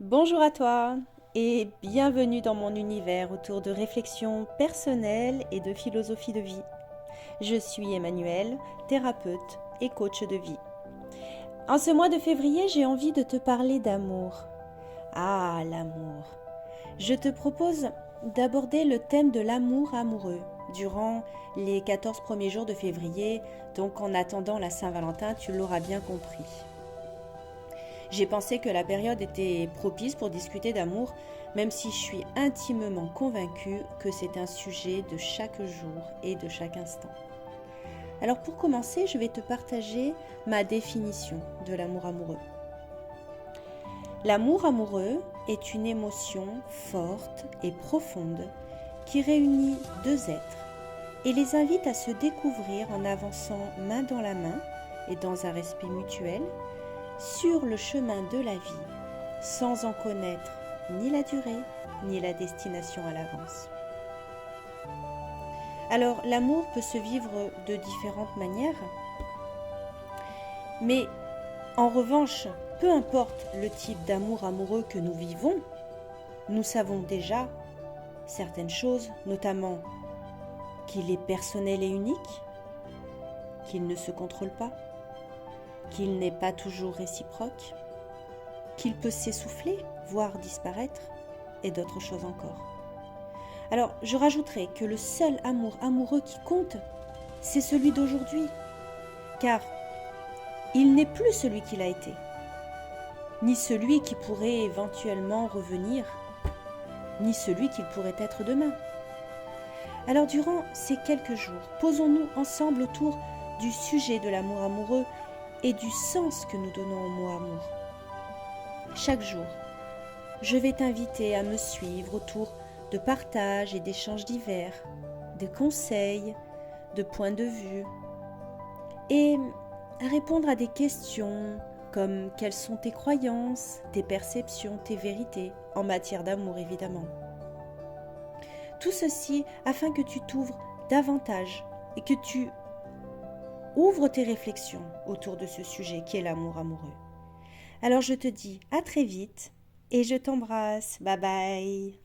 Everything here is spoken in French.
Bonjour à toi et bienvenue dans mon univers autour de réflexions personnelles et de philosophie de vie. Je suis Emmanuelle, thérapeute et coach de vie. En ce mois de février, j'ai envie de te parler d'amour. Ah, l'amour. Je te propose d'aborder le thème de l'amour amoureux durant les 14 premiers jours de février, donc en attendant la Saint-Valentin, tu l'auras bien compris. J'ai pensé que la période était propice pour discuter d'amour, même si je suis intimement convaincue que c'est un sujet de chaque jour et de chaque instant. Alors pour commencer, je vais te partager ma définition de l'amour amoureux. L'amour amoureux est une émotion forte et profonde qui réunit deux êtres et les invite à se découvrir en avançant main dans la main et dans un respect mutuel sur le chemin de la vie, sans en connaître ni la durée, ni la destination à l'avance. Alors, l'amour peut se vivre de différentes manières, mais en revanche, peu importe le type d'amour amoureux que nous vivons, nous savons déjà certaines choses, notamment qu'il est personnel et unique, qu'il ne se contrôle pas, qu'il n'est pas toujours réciproque, qu'il peut s'essouffler, voire disparaître, et d'autres choses encore. Alors, je rajouterai que le seul amour amoureux qui compte, c'est celui d'aujourd'hui, car il n'est plus celui qu'il a été, ni celui qui pourrait éventuellement revenir, ni celui qu'il pourrait être demain. Alors, durant ces quelques jours, posons-nous ensemble autour du sujet de l'amour amoureux et du sens que nous donnons au mot amour. Chaque jour, je vais t'inviter à me suivre autour de partages et d'échanges divers, de conseils, de points de vue, et à répondre à des questions comme quelles sont tes croyances, tes perceptions, tes vérités, en matière d'amour évidemment. Tout ceci afin que tu t'ouvres davantage et que tu ouvres tes réflexions autour de ce sujet qui est l'amour amoureux. Alors je te dis à très vite et je t'embrasse. Bye bye.